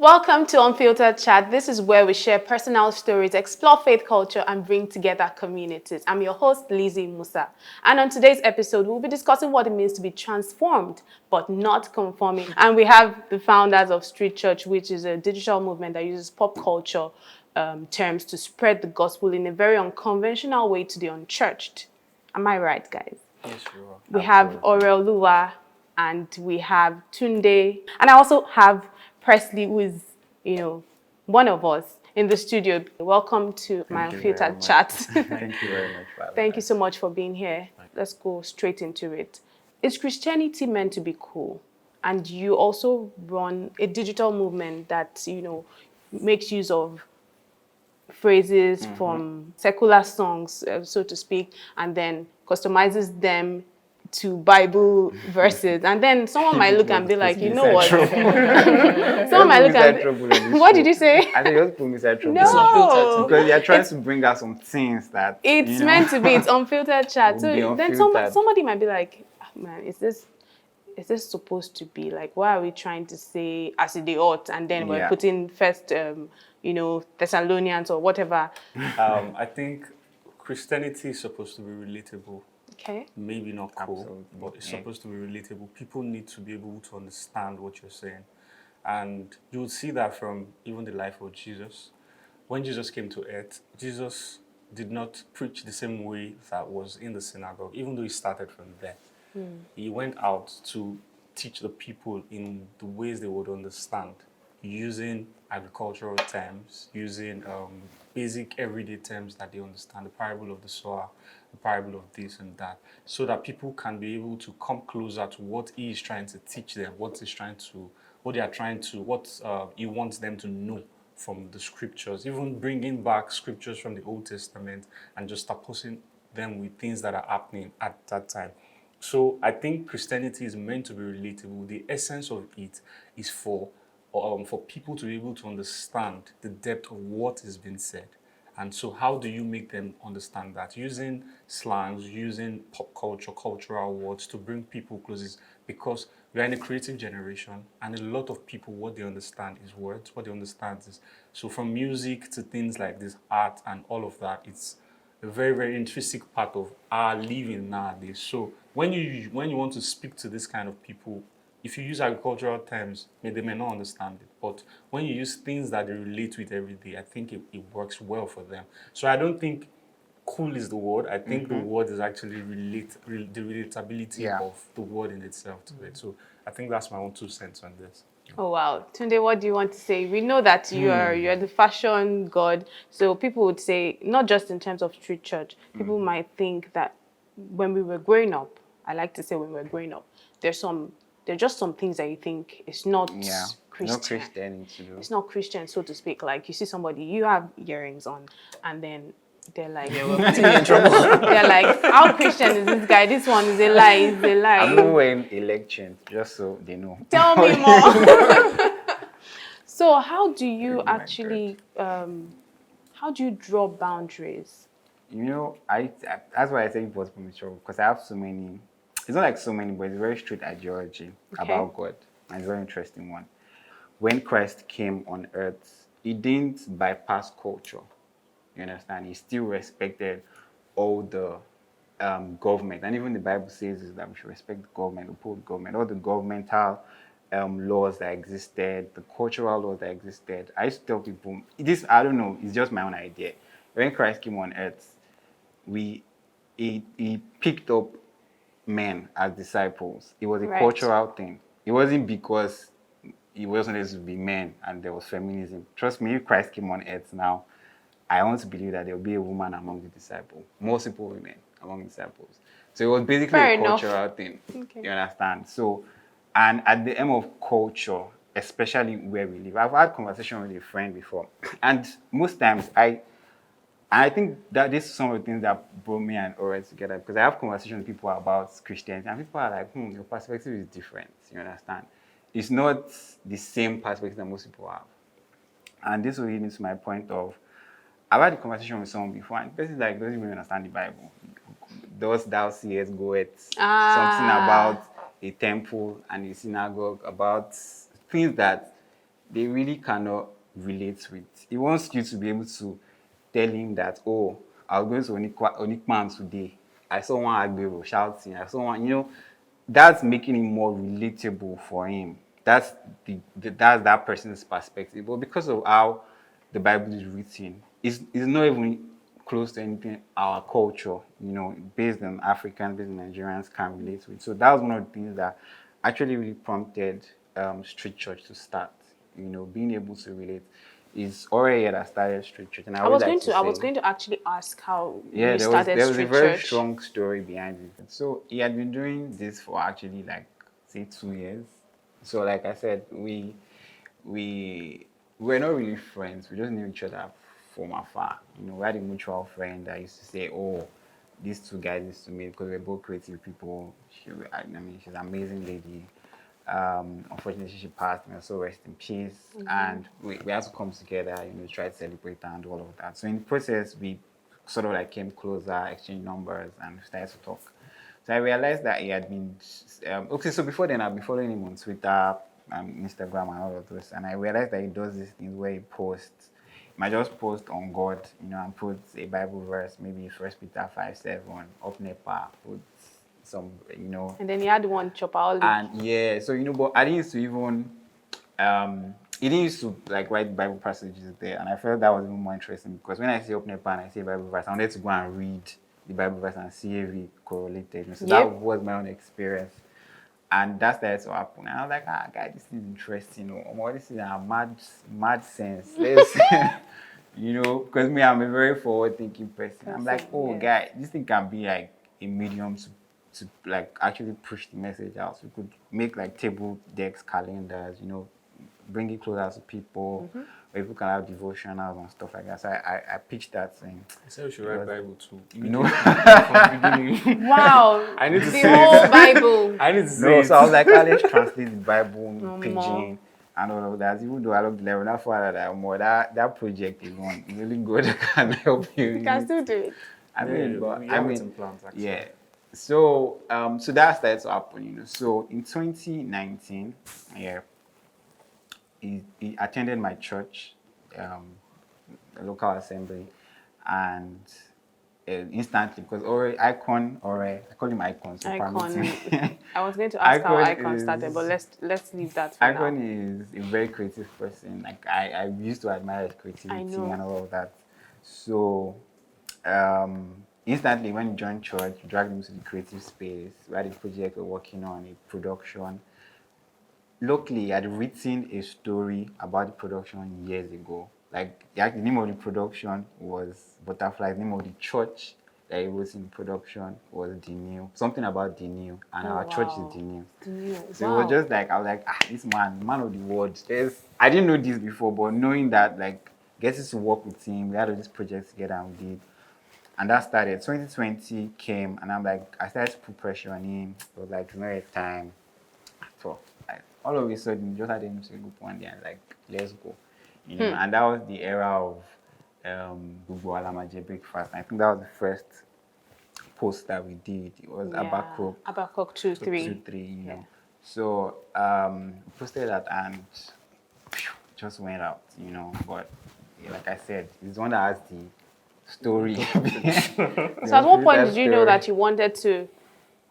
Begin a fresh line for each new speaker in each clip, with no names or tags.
Welcome to Unfiltered Chat. This is where we share personal stories, explore faith culture, and bring together communities. I'm your host, Lizzie Musa. And on today's episode, we'll be discussing what it means to be transformed, but not conforming. And we have the founders of Street Church, which is a digital movement that uses pop culture terms to spread the gospel in a very unconventional way to the unchurched. Am I right, guys?
Yes, you are.
We have Orel Lua and we have Tunde. And I also have Presley, who is, one of us in the studio. Welcome to my Unfiltered Chat.
Thank you very much for having
Thank you
us.
so much for being here. Let's go straight into it. Is Christianity meant to be cool? And you also run a digital movement that, makes use of phrases from secular songs, so to speak, and then customizes them to Bible verses. And then someone might look and be like, you know what? Someone might look and be, what did you say?
I think you just put me inside trouble.
No.
Because you're trying to bring out some things that
It's meant to be. It's unfiltered chat. So
Will be
then
unfiltered.
somebody might be like, "Ah, man, is this supposed to be like? Why are we trying to say as it ought, and then we're
Yeah.
putting first, Thessalonians or whatever?"
I think Christianity is supposed to be relatable.
Okay.
Maybe not cool,
Absolutely.
but it's supposed to be relatable. People need to be able to understand what you're saying. And you would see that from even the life of Jesus. When Jesus came to earth, Jesus did not preach the same way that was in the synagogue, even though he started from there. He went out to teach the people in the ways they would understand, using agricultural terms, using basic everyday terms that they understand, the parable of the sower, the parable of this and that, so that people can be able to come closer to what he is trying to teach them, what he wants them to know from the scriptures, even bringing back scriptures from the Old Testament and just opposing them with things that are happening at that time. So I think Christianity is meant to be relatable. The essence of it is for people to be able to understand the depth of what is being said. And so how do you make them understand that? Using slangs, using pop culture, cultural words to bring people closer, because we are in a creative generation and a lot of people, what they understand is words, what they understand is, so from music to things like this, art and all of that, it's a very, very intrinsic part of our living nowadays. So when you want to speak to this kind of people, if you use agricultural terms, they may not understand it. But when you use things that they relate with every day, I think it works well for them. So I don't think cool is the word. I think the word is actually the relatability of the word in itself to it. So I think that's my own 2 cents on this.
Oh wow, Tunde, what do you want to say? We know that you're the fashion god, so people would say, not just in terms of street church, people might think that when we were growing up, I like to say when we were growing up, there's just some things that you think is not Christian.
No Christianity to do.
It's not Christian, so to speak. Like you see somebody, you have earrings on, and then they're like, they're like, how Christian is this guy? This one is a lie, is a lie.
I'm not wearing elections, just so they know.
Tell me more. So how do you
my
actually, how do you draw boundaries?
That's why I say it was premature, because I have so many. It's not like so many, but it's a very strict ideology about God, and it's a very interesting one. When Christ came on earth, he didn't bypass culture. You understand? He still respected all the government, and even the Bible says is that we should respect the government, the poor government, all the governmental laws that existed, the cultural laws that existed. I used to tell people this. I don't know. It's just my own idea. When Christ came on earth, he picked up men as disciples. It was a cultural thing. It wasn't because it wasn't supposed to be men and there was feminism. Trust me, if Christ came on earth now, I want to believe that there will be a woman among the disciples, multiple women among the disciples. So it was basically a cultural thing. Okay. You understand? So, and at the end of culture, especially where we live, I've had conversation with a friend before, and most times I think that this is some of the things that brought me and Orel together, because I have conversations with people about Christianity, and people are like, your perspective is different. You understand? It's not the same perspective that most people have. And this will lead me to my point of, I've had a conversation with someone before, and the person like doesn't even understand the Bible. Those thou seest, goeth, something about a temple and a synagogue, about things that they really cannot relate with. He wants you to be able to tell him that, oh, I was going to Onikman today. I saw one Agbero shouting. I saw one, that's making it more relatable for him. That's that's that person's perspective. But because of how the Bible is written, it's not even close to anything our culture, based on Africans, based on Nigerians can relate with. So that was one of the things that actually really prompted Street Church to start. Being able to relate. Is already that started Street Church, and I would like to
I
say,
was going to actually ask how
yeah,
you
there was
started
there was a
Street
very
Church.
strong story behind it. So he had been doing this for actually like say 2 years. So like I said, we were not really friends. We just knew each other from afar. We had a mutual friend that used to say, "Oh, these two guys used to meet because we're both creative people." I mean, she's an amazing lady. Unfortunately, she passed, so rest in peace. And we had to come together, try to celebrate her and all of that. So in the process, we sort of like came closer, exchanged numbers, and started to talk. So I realized that he had been okay. So before then, I've been following him on Twitter, Instagram, and all of those. And I realized that he does these things where he posts. He might just post on God, and put a Bible verse, maybe First Peter 5:7, up Nepal, put some,
And then you had one chopaholic.
and yeah, so but I didn't used to even he didn't used to like write Bible passages there, and I felt that was even more interesting because when I say open up and I say Bible verse, I wanted to go and read the Bible verse and see if it correlated. So that was my own experience, and that started to happen. And I was like, guy, this is interesting. This is a mad sense. Let's because me, I'm a very forward-thinking person. I'm like, guy, this thing can be like a medium to like actually push the message out. So we could make like table decks, calendars, bring it closer to people, where people can have devotionals and stuff like that. So I pitched that thing.
I said we should write Bible too.
From
the beginning.
Wow.
I need to
the
say
whole
it.
Bible.
I need to say
No,
it.
so I was like, let's translate the Bible in pidgin
more.
and all of that. Even though I looked level, that far that more that project alone is really good. Can help you.
You can still do it.
I mean, but
we
I
have it
mean,
in plans, actually.
yeah. So so that started to happen. So in 2019, yeah, he attended my church, the local assembly, and instantly, because I call him Icon, so permit me.
I was going to ask how Icon
is-
started, but let's leave that for now.
Icon is a very creative person. Like I used to admire his creativity and all of that. So instantly when he joined church, we dragged him to the creative space. We had a project we're working on, a production. Luckily, he had written a story about the production years ago. Like the name of the production was Butterfly. The name of the church that he was in production was The New. Something about The New, and our church is The New. So it was just like I was like, this man of the world. I didn't know this before, but knowing that, like, getting to work with him, we had all these projects together and we did. And that started. 2020 came, and I'm like, I started to put pressure on him. It was like, no time. So all of a sudden, just had him to a group one day and like, let's go. And that was the era of Google Alamaje Breakfast. I think that was the first post that we did. It was
Abakok 2-3.
2-3, So posted that and just went out, But like I said, it's the one that has the story.
So at what point did you know that you wanted to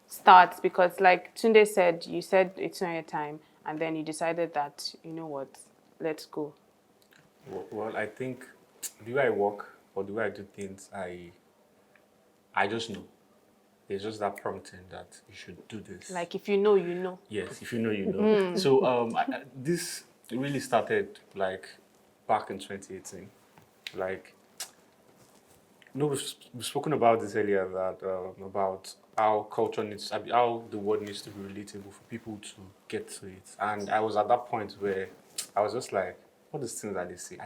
start? Because like Tunde said, you said it's not your time, and then you decided that, you know what, let's go.
Well, I think the way I work or the way I do things, I just know. There's just that prompting that you should do this.
Like if you know, you know.
Yes, if you know, you know. So this really started like back in 2018. Like, we've spoken about this earlier, that about how culture needs, how the word needs to be relatable for people to get to it. And I was at that point where I was just like, what is things that they say?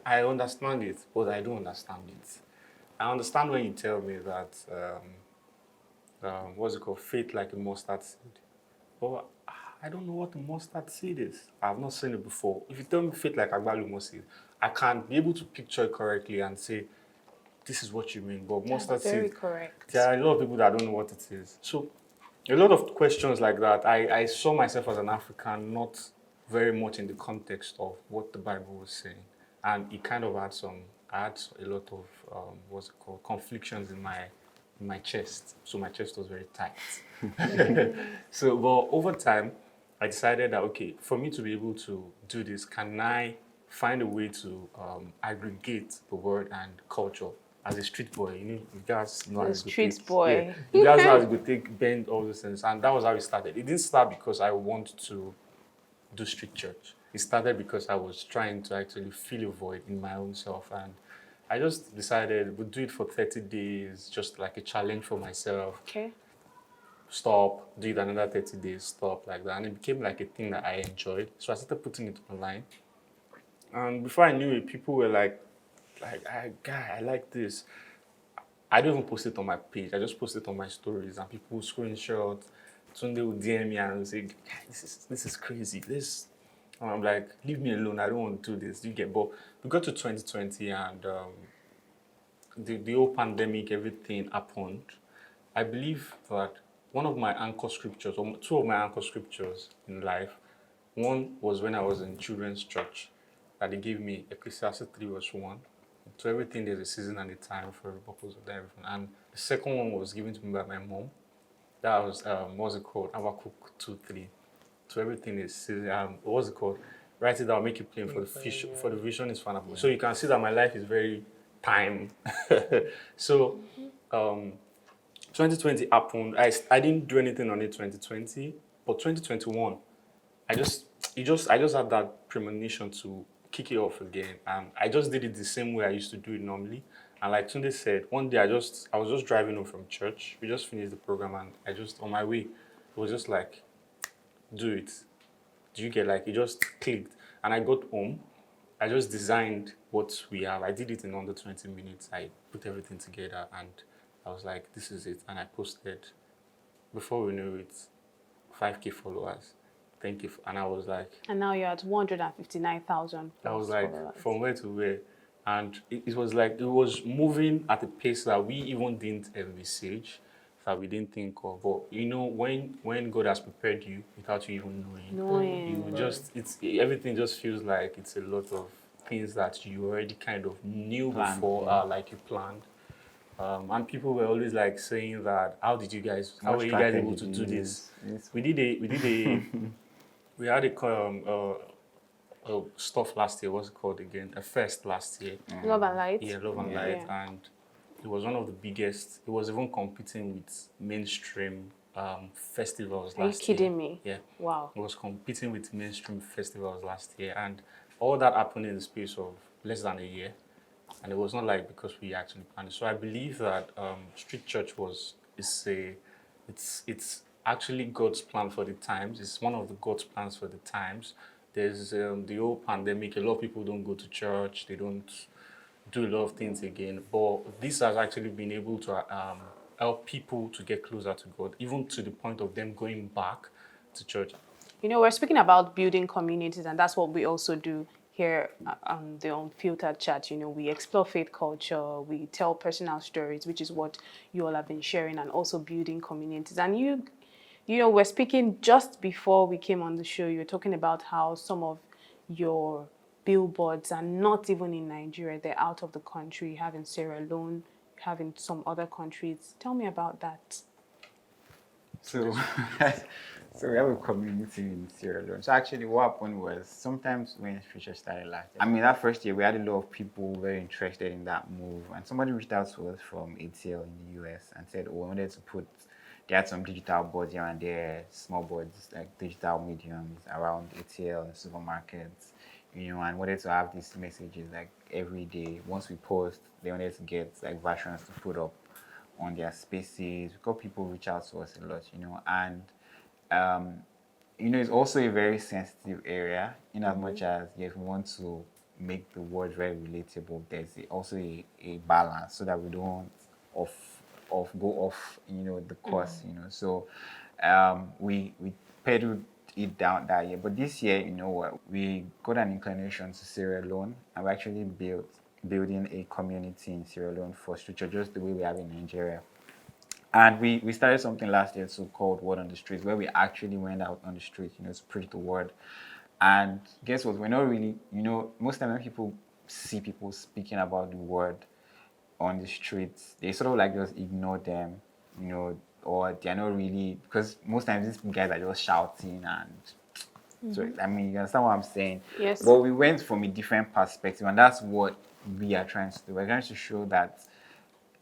I understand it, but I don't understand it. I understand when you tell me that, what's it called, faith like a mustard seed. But I don't know what a mustard seed is. I've not seen it before. If you tell me faith like agbalumo seed, I can't be able to picture it correctly and say, this is what you mean. But mustard seed,
very correct.
there are a lot of people that don't know what it is. So a lot of questions like that, I saw myself as an African not very much in the context of what the Bible was saying. And it kind of I had a lot of, what's it called, conflictions in my chest. So my chest was very tight. So, but over time, I decided that, okay, for me to be able to do this, can I find a way to aggregate the word and culture as a street boy? You guys know how
The
to
street
take,
boy.
yeah, you guys know how to take, bend all those things. And that was how it started. It didn't start because I want to do street church. It started because I was trying to actually fill a void in my own self. And I just decided we'd do it for 30 days, just like a challenge for myself.
Okay.
Stop, do it another 30 days, stop, like that. And it became like a thing that I enjoyed. So I started putting it online. And before I knew it, people were like, guy, I like this. I don't even post it on my page. I just post it on my stories, and people will screenshot. Sunday will DM me and say, "Guy, this is crazy. This," and I'm like, "Leave me alone. I don't want to do this." You get, but we got to 2020, and the whole pandemic, everything happened. I believe that one of my anchor scriptures, or two of my anchor scriptures in life, one was when I was in children's church, that they gave me Ecclesiastes 3 verse 1. To everything there's a season and a time for every purpose of everything. And the second one was given to me by my mom. That was, what's it called? Habakkuk 2:3. To everything is season. What's it called? Write it down, make it plain, for the vision is for an apple. So you can see that my life is very time. So 2020 happened. I didn't do anything on it 2020, but 2021, I just had that premonition to kick it off again, and I just did it the same way I used to do it normally. And like Tunde said, one day I was just driving home from church. We just finished the program, and I just on my way, it was just like, do it. Do you get, like, it just clicked? And I got home. I just designed what we have. I did it in under 20 minutes. I put everything together, and I was like, this is it. And I posted. Before we knew it, 5K followers. Thank you. And I was like,
And now you're at 159,000
I was
plus
like,
followers.
from where to where? And it was like, it was moving at a pace that we even didn't envisage, that we didn't think of. But you know, when God has prepared you without you even knowing, you just, everything just feels like it's a lot of things that you already kind of knew
Planned,
before,
yeah.
like you planned. And people were always like saying that, how were you guys able to do this? We had a stuff last year. What's it called again? A fest last year.
Love and Light?
Yeah, Love and Light,
Yeah.
and it was one of the biggest. It was even competing with mainstream festivals
Are you
last year.
kidding me?
Yeah.
Wow.
It was competing with mainstream festivals last year, and all that happened in the space of less than a year. And it was not like because we actually planned it. So I believe that street church it's actually God's plan for the times. It's one of the God's plans for the times. There's the whole pandemic. A lot of people don't go to church. They don't do a lot of things again. But this has actually been able to help people to get closer to God, even to the point of them going back to church.
You know, we're speaking about building communities, and that's what we also do here on the Unfiltered Chat. You know, we explore faith culture, we tell personal stories, which is what you all have been sharing, and also building communities. And you know, we're speaking just before we came on the show, you were talking about how some of your billboards are not even in Nigeria, they're out of the country. You have in Sierra Leone, you have in some other countries. Tell me about that.
So, so we have a community in Sierra Leone. So actually, what happened was sometimes when Future started last year, I mean that first year we had a lot of people very interested in that move, and somebody reached out to us from ATL in the US and said, "Oh, we wanted to put." They had some digital boards here and there, small boards like digital mediums around ATL and supermarkets, you know, and wanted to have these messages like every day. Once we post, they wanted to get like versions to put up on their spaces. We got people reach out to us a lot, you know, and you know, it's also a very sensitive area in as much as if we want to make the word very relatable, there's also a balance so that we don't go off, you know, the course, you know. So we pedaled it down that year. But this year, you know what, we got an inclination to Sierra Leone, and we actually building a community in Sierra Leone for structure just the way we have in Nigeria. And we started something last year called Word on the Streets, where we actually went out on the streets, you know, to preach the word. And guess what? We're not really, most times when people see people speaking about the word on the streets, they sort of like just ignore them, or they're not really, because most times these guys are just shouting and so I mean you understand what I'm saying?
Yes.
But we went from a different perspective, and that's what we are trying to do. We're trying to show that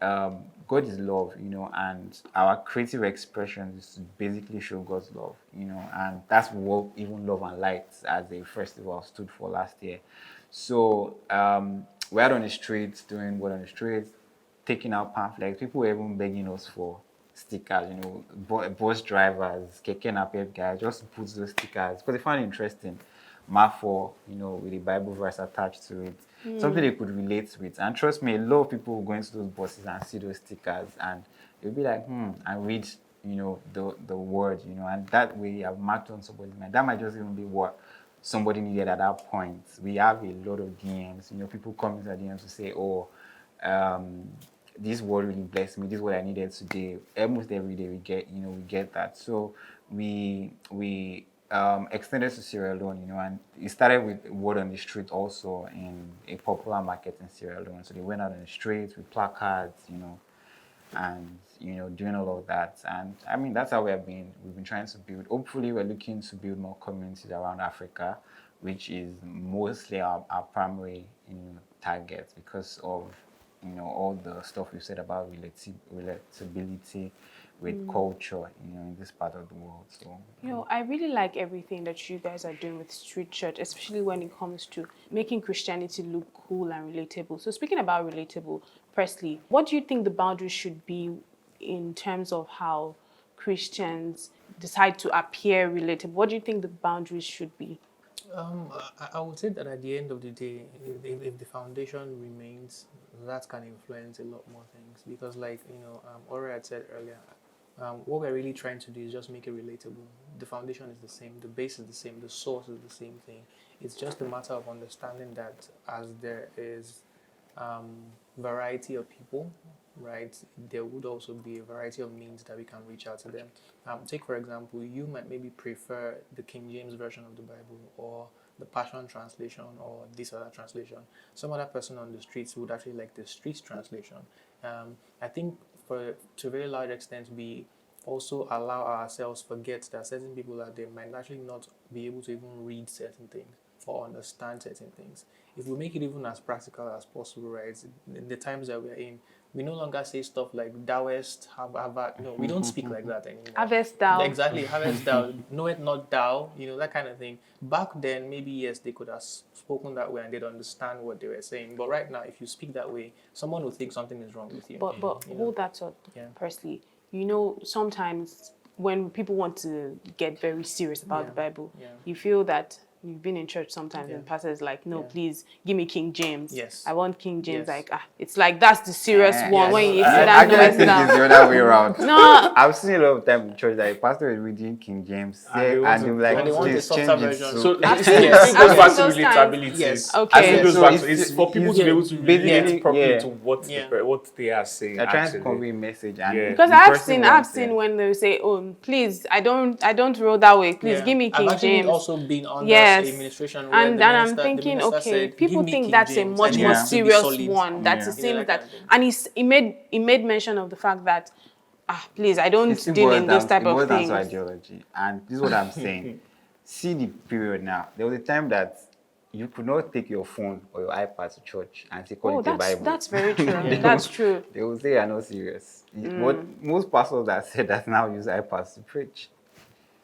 God is love, and our creative expression is to basically show God's love, and that's what even Love and Light as a festival stood for last year. So we're out on the streets, doing what on the streets, taking out pamphlets. People were even begging us for stickers, bus drivers, keke napep guys, just put those stickers because they found it interesting. Mark 4, with the Bible verse attached to it. Something they could relate with. And trust me, a lot of people will go into those buses and see those stickers and they'll be like, and read, the word, and that way I've marked on somebody's mind. That might just even be what somebody needed at that point. We have a lot of DMs, people coming to our DMs to say, this word really blessed me. This is what I needed today. Almost every day we get that. So we extended to Sierra Leone, and it started with word on the street also in a popular market in Sierra Leone. So they went out on the streets with placards, and doing all of that. And I mean that's how we've been trying to build. Hopefully we're looking to build more communities around Africa, which is mostly our primary target because of all the stuff we said about relatability with culture, in this part of the world. So
I really like everything that you guys are doing with street church, especially when it comes to making Christianity look cool and relatable. So speaking about relatable, Presley, what do you think the boundaries should be in terms of how Christians decide to appear relatable? What do you think the boundaries should be?
I would say that at the end of the day, if the foundation remains, that can influence a lot more things. Because, like Ora had said earlier, what we're really trying to do is just make it relatable. The foundation is the same, the base is the same, the source is the same thing. It's just a matter of understanding that as there is variety of people, right, there would also be a variety of means that we can reach out to them. Take, for example, you might maybe prefer the King James Version of the Bible or the Passion Translation or this other translation. Some other person on the streets would actually like the Streets Translation. I think to a very large extent, we also allow ourselves forget that certain people that they might actually not be able to even read certain things or understand certain things. If we make it even as practical as possible, right, in the times that we're in, we no longer say stuff like thouest, have, no, we don't speak like that anymore.
Harvest thou.
Exactly, harvest thou, know it not thou, that kind of thing. Back then, maybe yes, they could have spoken that way and they'd understand what they were saying. But right now, if you speak that way, someone will think something is wrong with you.
But hold that thought, Presley. Sometimes when people want to get very serious about the Bible, you feel that you've been in church sometimes and pastor is like, no, please give me King James.
Yes.
I want King James.
Yes.
Like, it's like that's the serious one.
Yes.
When you
I
see that
actually
noise
think
down.
it's the other way around.
No.
I've seen a lot of time in church that a pastor is reading King James,
And
they're like,
and they want a
please
softer
change it
version.
to.
So
I've
it
seen-
goes
I've
back
seen
to
those times.
relatability.
Yes.
Okay.
It goes
So
back to
it's-
it's for people to be able to
basically,
relate properly
yeah.
to what what they are saying.
They're trying to
actually.
convey a message, and
Yeah.
Because
the
I've
person
seen
wants it.
when they say, "Oh, please, I don't roll that way. Please give me King
I've actually
James."
also been under
Yes.
a administration where
And
the
then
minister,
I'm thinking,
the minister
okay,
said,
people
"Give me
think
King
that's a
James,
much
and it
more
needs to be
serious
solid."
one. That
Yeah.
it seems
that
that,
kind of thing.
and he made mention of the fact that, please, I
It
don't
still
deal
boils
in those
down,
type
it
of
boils down
things.
to ideology. And this is what I'm saying. See the period now. There was a time that you could not take your phone or your iPad to church and say, call
Oh,
it a Bible.
that's very true.
They
That's
will-
true.
They will say you're not serious. What most pastors that said that now use iPads to preach.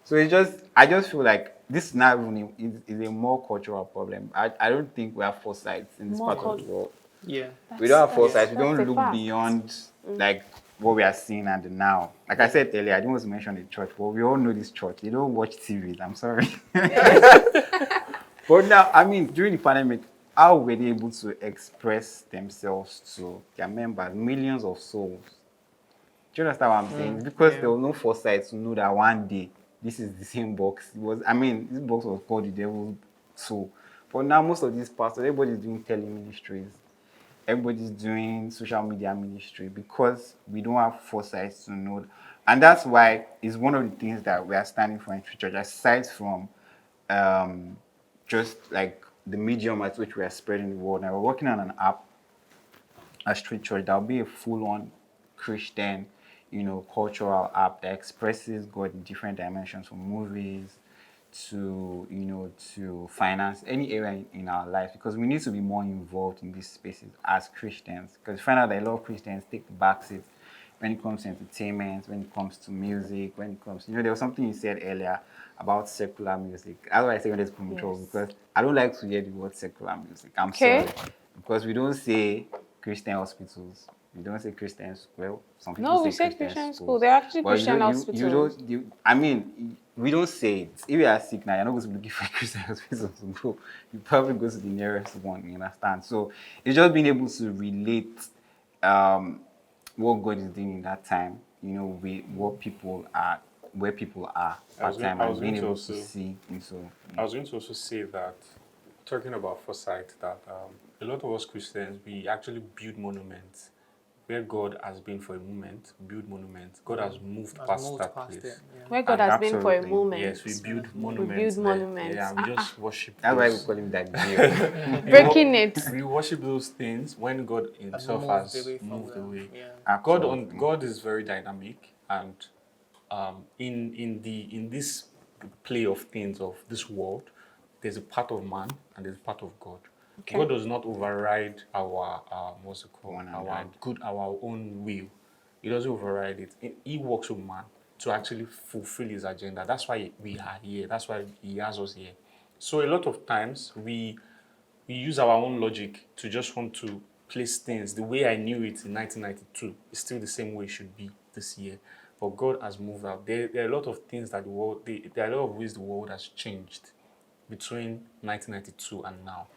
So I just feel like this now is a more cultural problem. I don't think we have foresight in this
More
part of the world.
Yeah.
We don't have foresight. We
that's
don't
a
look
fact.
beyond like what we are seeing and the now. Like I said earlier, I didn't want to mention the church, but we all know this church. They don't watch TVs. I'm sorry. But now, I mean, during the pandemic, how were they able to express themselves to their members, millions of souls? Do you understand what I'm saying? Because there was no foresight to know that one day this is the same box. This box was called the devil's soul. But now most of these pastors, everybody's doing teleministries. Everybody's doing social media ministry because we don't have foresight to know. And that's why it's one of the things that we are standing for in Free Church, aside from just like the medium at which we are spreading the word. Now we're working on an app, a street church that'll be a full-on Christian, cultural app that expresses God in different dimensions, from movies to to finance, any area in our life, because we need to be more involved in these spaces as Christians. Because we find out that a lot of Christians take the back seat when it comes to entertainment, when it comes to music, when it comes, there was something you said earlier about secular music. That's why I say when it's control, because I don't like to hear the word secular music. I'm sorry. Because we don't say Christian hospitals. We don't say Christian school. Well, some people
No,
say
we say
Christian
Christian school.
schools.
They're actually
But
Christian
you
hospitals.
don't, I mean, we don't say it. If you are sick now, you're not going to be looking for a Christian hospital to go. You probably go to the nearest one, you understand? So it's just being able to relate what God is doing in that time, with what people are, where people are at time, and being able to see into.
I was going to also say that, talking about foresight, that a lot of us Christians, we actually build monuments. Where God has been for a moment, build monuments. God has moved past that place.
Where God has been for a moment.
Yes, we build monuments.
We build monuments.
Yeah, we just worship.
That's why we call him that deal.
Breaking it.
We worship those things when God Himself has moved away.
Yeah.
God is very dynamic, and in this play of things of this world, there's a part of man and there's a part of God. Okay. God does not override our our own will. He doesn't override it. He works with man to actually fulfill His agenda. That's why we are here. That's why He has us here. So a lot of times we use our own logic to just want to place things the way I knew it in 1992. It's still the same way it should be this year. But God has moved out. There are a lot of things that there are a lot of ways the world has changed between 1992 and now.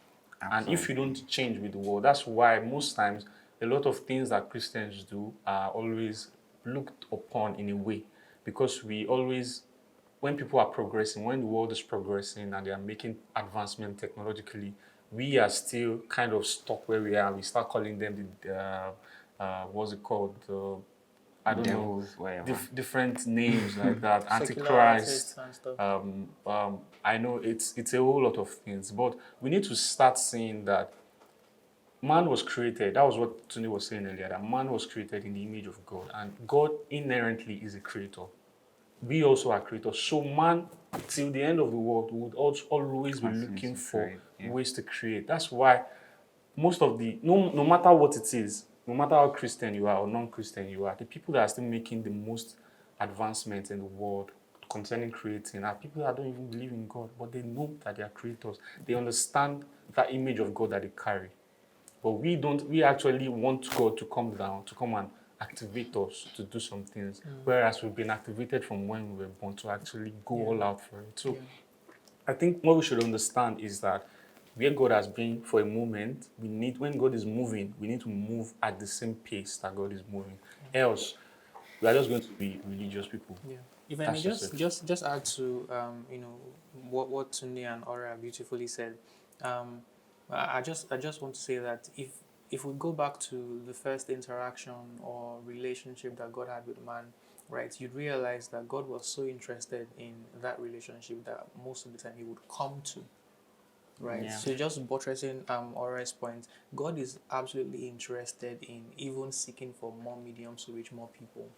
Absolutely. And if you don't change with the world, that's why most times a lot of things that Christians do are always looked upon in a way, because we always, when people are progressing, when the world is progressing and they are making advancement technologically, we are still kind of stuck where we are. We start calling them what's it called? I don't know, different names like that, Antichrist. I know it's a whole lot of things, but we need to start seeing that man was created. That was what Tony was saying earlier, that man was created in the image of God, and God inherently is a creator. We also are creators. So man, till the end of the world, would also always be looking for ways to create. That's why most of no matter what it is, no matter how Christian you are or non-Christian you are, the people that are still making the most advancement in the world concerning creating are people that don't even believe in God, but they know that they are creators. They understand that image of God that they carry. But we don't. We actually want God to come down, to come and activate us to do some things, whereas we've been activated from when we were born to actually go all out for it. So I think what we should understand is that where God has been for a moment, when God is moving, we need to move at the same pace that God is moving. Else, we are just going to be religious people. Yeah.
If I may just add to what Tunde and Ora beautifully said, I just want to say that if we go back to the first interaction or relationship that God had with man, right, you'd realize that God was so interested in that relationship that most of the time He would come to. Right. Yeah. So just buttressing Ora's point, God is absolutely interested in even seeking for more mediums to reach more people.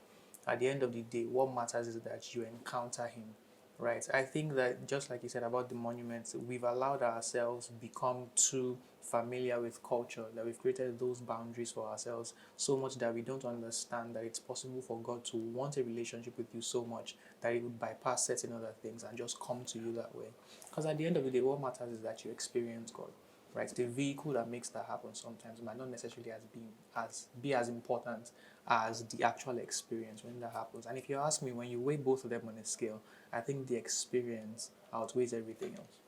At the end of the day, what matters is that you encounter Him. Right. I think that just like you said about the monuments, we've allowed ourselves become too familiar with culture, that we've created those boundaries for ourselves so much that we don't understand that it's possible for God to want a relationship with you so much that He would bypass certain other things and just come to you that way. Because at the end of the day, what matters is that you experience God. Right? The vehicle that makes that happen sometimes might not necessarily be as important as the actual experience when that happens. And if you ask me, when you weigh both of them on a scale, I think the experience outweighs everything else.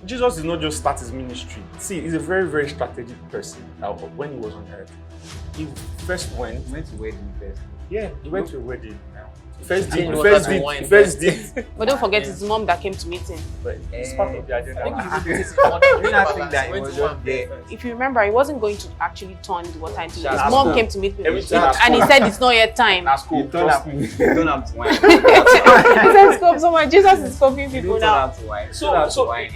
Jesus did not just start His ministry. See, He's a very, very strategic person. When He was on earth, He first went.
He went to wedding first.
Yeah, He went to a wedding. First
Change
did,
water
first
to
did,
wine
first
first.
did.
But don't forget, it's mom that came to meet him.
But it's part of the
I think
agenda.
you should put it in one
Do you not think that
balance.
it
Went
was
to one
just there?
first.
If you remember, he wasn't going to actually turn the water into
That's
his mom
cool.
came to meet him.
Everything
And
that's
he
cool.
said it's not yet time.
That's cool.
You turn
Trust
up,
me.
you turn up to wine.
He said, "Stop so much. Jesus is copying
You
people
turn
now."
up to wine.
So
Turn up to
so
wine.